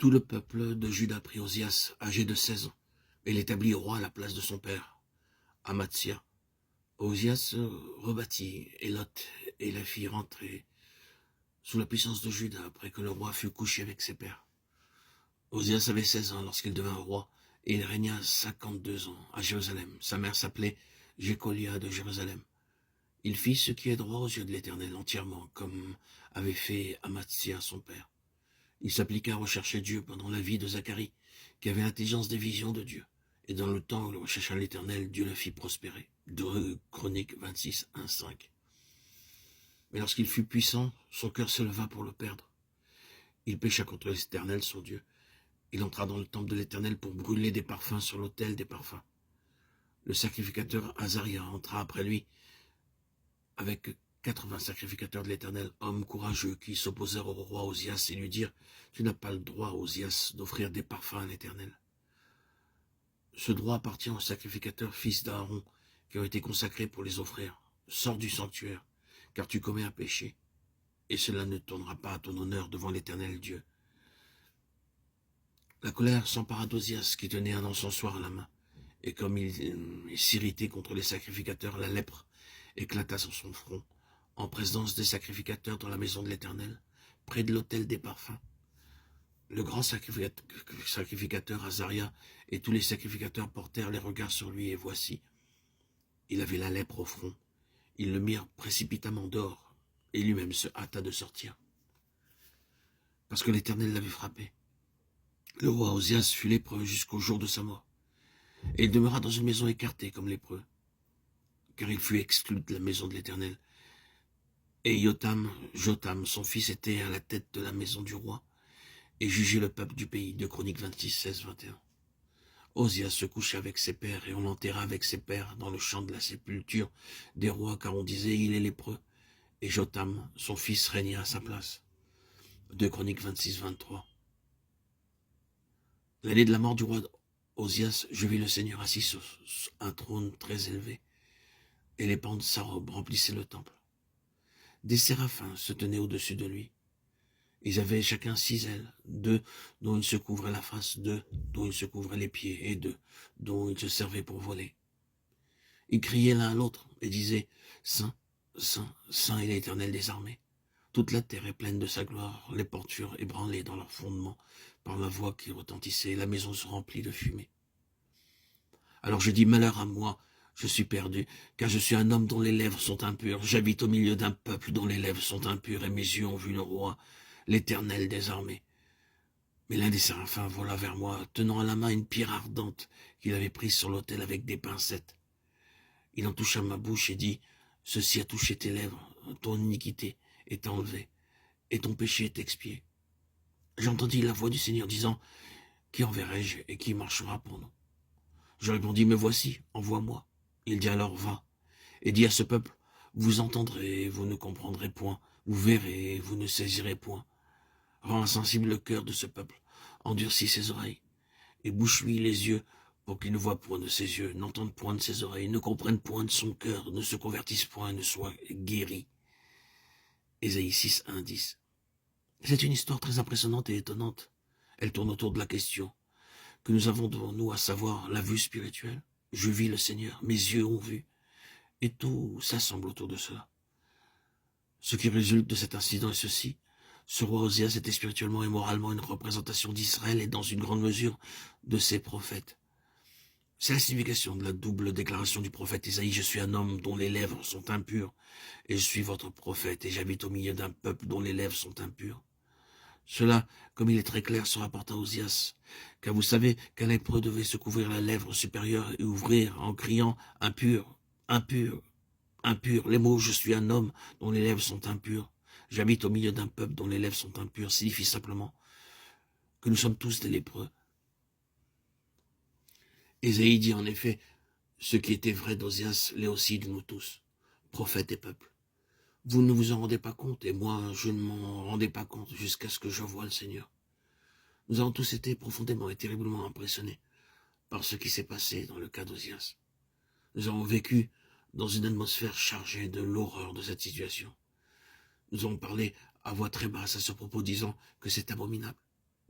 Tout le peuple de Juda prit Osias, âgé de 16 ans, et l'établit roi à la place de son père, Amathia. Osias rebâtit Élot et la fit rentrer sous la puissance de Juda après que le roi fut couché avec ses pères. Osias avait 16 ans lorsqu'il devint roi, et il régna 52 ans à Jérusalem. Sa mère s'appelait Jécolia de Jérusalem. Il fit ce qui est droit aux yeux de l'Éternel entièrement, comme avait fait Amathia son père. Il s'appliqua à rechercher Dieu pendant la vie de Zacharie, qui avait l'intelligence des visions de Dieu. Et dans le temps où il rechercha l'Éternel, Dieu le fit prospérer. 2 Chroniques 26, 1, 5. Mais lorsqu'il fut puissant, son cœur se leva pour le perdre. Il pécha contre l'Éternel, son Dieu. Il entra dans le temple de l'Éternel pour brûler des parfums sur l'autel des parfums. Le sacrificateur Azaria entra après lui avec 80 sacrificateurs de l'Éternel, hommes courageux qui s'opposèrent au roi Osias et lui dirent « Tu n'as pas le droit, Osias, d'offrir des parfums à l'Éternel. » Ce droit appartient aux sacrificateurs fils d'Aaron qui ont été consacrés pour les offrir. Sors du sanctuaire, car tu commets un péché, et cela ne tournera pas à ton honneur devant l'Éternel Dieu. La colère s'empara d'Osias qui tenait un encensoir à la main, et comme il s'irritait contre les sacrificateurs, la lèpre éclata sur son front, en présence des sacrificateurs dans la maison de l'Éternel, près de l'autel des parfums. Le grand sacrificateur Azaria et tous les sacrificateurs portèrent les regards sur lui, et voici, il avait la lèpre au front. Ils le mirent précipitamment dehors, et lui-même se hâta de sortir, parce que l'Éternel l'avait frappé. Le roi Osias fut lépreux jusqu'au jour de sa mort, et il demeura dans une maison écartée comme lépreux, car il fut exclu de la maison de l'Éternel. Et Jotam, son fils, était à la tête de la maison du roi, et jugeait le peuple du pays. 2 Chroniques 26, 16, 21. Osias se coucha avec ses pères, et on l'enterra avec ses pères dans le champ de la sépulture des rois, car on disait, il est lépreux. Et Jotam, son fils, régna à sa place. 2 Chroniques 26, 23. L'année de la mort du roi Osias, je vis le Seigneur assis sur un trône très élevé, et les pans de sa robe remplissaient le temple. Des séraphins se tenaient au-dessus de lui. Ils avaient chacun 6 ailes, 2 dont ils se couvraient la face, 2 dont ils se couvraient les pieds, et 2 dont ils se servaient pour voler. Ils criaient l'un à l'autre et disaient « Saint, Saint, Saint est l'Éternel des armées. Toute la terre est pleine de sa gloire, les portes furent ébranlées dans leurs fondements par la voix qui retentissait, et la maison se remplit de fumée. Alors je dis « Malheur à moi, je suis perdu, car je suis un homme dont les lèvres sont impures. J'habite au milieu d'un peuple dont les lèvres sont impures, et mes yeux ont vu le roi, l'Éternel des armées. » Mais l'un des séraphins vola vers moi, tenant à la main une pierre ardente qu'il avait prise sur l'autel avec des pincettes. Il en toucha ma bouche et dit « Ceci a touché tes lèvres, ton iniquité est enlevée, et ton péché est expié. » J'entendis la voix du Seigneur disant « Qui enverrai-je et qui marchera pour nous ?» Je répondis « Me voici, envoie-moi. » Il dit alors « Va, et dis à ce peuple, vous entendrez et vous ne comprendrez point, vous verrez et vous ne saisirez point. Rends insensible le cœur de ce peuple, endurcis ses oreilles, et bouche-lui les yeux, pour qu'il ne voie point de ses yeux, n'entende point de ses oreilles, ne comprenne point de son cœur, ne se convertisse point, ne soit guéri. » Ésaïe 6, 1, 10. C'est une histoire très impressionnante et étonnante. Elle tourne autour de la question que nous avons devant nous, à savoir la vue spirituelle. Je vis le Seigneur, mes yeux ont vu, et tout s'assemble autour de cela. Ce qui résulte de cet incident est ceci. Ce roi Osias était spirituellement et moralement une représentation d'Israël et dans une grande mesure de ses prophètes. C'est la signification de la double déclaration du prophète Isaïe. Je suis un homme dont les lèvres sont impures, et je suis votre prophète, et j'habite au milieu d'un peuple dont les lèvres sont impures. Cela, comme il est très clair, se rapporte à Osias, car vous savez qu'un lépreux devait se couvrir la lèvre supérieure et ouvrir en criant « impur, impur, impur ». Les mots « je suis un homme dont les lèvres sont impures, j'habite au milieu d'un peuple dont les lèvres sont impures » signifie simplement que nous sommes tous des lépreux. Ésaïe dit en effet ce qui était vrai d'Osias l'est aussi de nous tous, prophètes et peuples. Vous ne vous en rendez pas compte, et moi je ne m'en rendais pas compte jusqu'à ce que je voie le Seigneur. Nous avons tous été profondément et terriblement impressionnés par ce qui s'est passé dans le cas d'Osias. Nous avons vécu dans une atmosphère chargée de l'horreur de cette situation. Nous avons parlé à voix très basse à ce propos, disant que c'est abominable.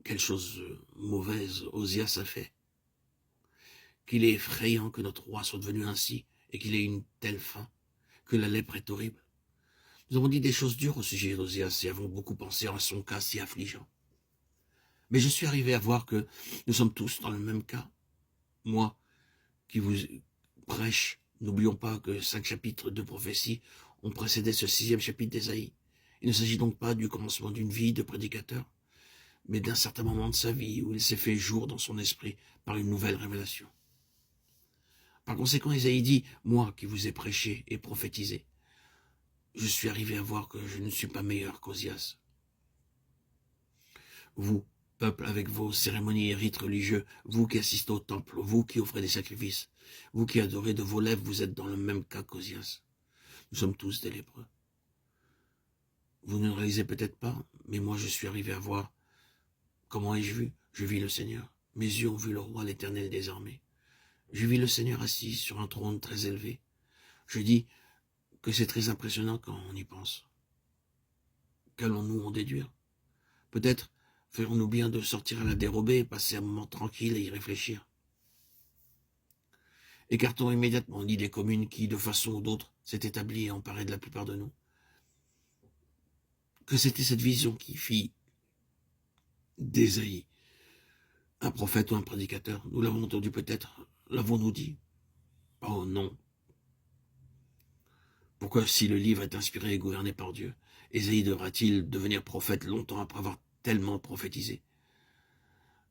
quelle chose mauvaise Osias a fait, qu'il est effrayant que notre roi soit devenu ainsi, et qu'il ait une telle faim, que la lèpre est horrible. Nous avons dit des choses dures au sujet d'Osias et avons beaucoup pensé à son cas si affligeant. Mais je suis arrivé à voir que nous sommes tous dans le même cas. Moi, qui vous prêche, n'oublions pas que 5 chapitres de prophétie ont précédé ce 6e chapitre d'Ésaïe. Il ne s'agit donc pas du commencement d'une vie de prédicateur, mais d'un certain moment de sa vie où il s'est fait jour dans son esprit par une nouvelle révélation. Par conséquent, Ésaïe dit, moi qui vous ai prêché et prophétisé, je suis arrivé à voir que je ne suis pas meilleur qu'Osias. Vous, peuple avec vos cérémonies et rites religieux, vous qui assistez au temple, vous qui offrez des sacrifices, vous qui adorez de vos lèvres, vous êtes dans le même cas qu'Osias. Nous sommes tous des lépreux. Vous ne le réalisez peut-être pas, mais moi je suis arrivé à voir. Comment ai-je vu? Je vis le Seigneur. Mes yeux ont vu le roi, l'Éternel des armées. Je vis le Seigneur assis sur un trône très élevé. Je dis que c'est très impressionnant quand on y pense. Qu'allons-nous en déduire? Peut-être ferons-nous bien de sortir à la dérobée et passer un moment tranquille et y réfléchir. Écartons immédiatement l'idée commune qui, de façon ou d'autre, s'est établie et emparée de la plupart de nous. Que c'était cette vision qui fit d'Ésaïe un prophète ou un prédicateur. Nous l'avons entendu peut-être, l'avons-nous dit? Oh non. Pourquoi, si le livre est inspiré et gouverné par Dieu, Ésaïe devra-t-il devenir prophète longtemps après avoir tellement prophétisé?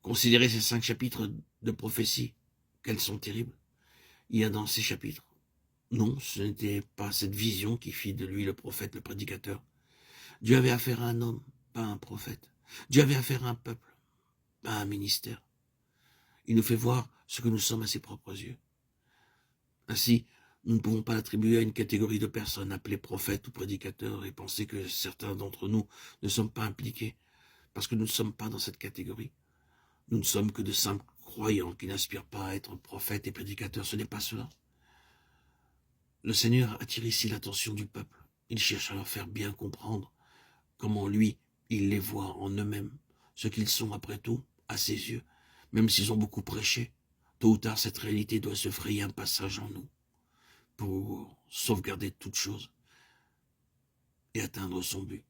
Considérez ces 5 chapitres de prophétie, qu'elles sont terribles. Il y a dans ces chapitres. Non, ce n'était pas cette vision qui fit de lui le prophète, le prédicateur. Dieu avait affaire à un homme, pas à un prophète. Dieu avait affaire à un peuple, pas à un ministère. Il nous fait voir ce que nous sommes à ses propres yeux. Ainsi, nous ne pouvons pas l'attribuer à une catégorie de personnes appelées prophètes ou prédicateurs et penser que certains d'entre nous ne sommes pas impliqués, parce que nous ne sommes pas dans cette catégorie. Nous ne sommes que de simples croyants qui n'aspirent pas à être prophètes et prédicateurs. Ce n'est pas cela. Le Seigneur attire ici l'attention du peuple. Il cherche à leur faire bien comprendre comment lui, il les voit en eux-mêmes, ce qu'ils sont après tout, à ses yeux, même s'ils ont beaucoup prêché. Tôt ou tard, cette réalité doit se frayer un passage en nous pour sauvegarder toute chose et atteindre son but.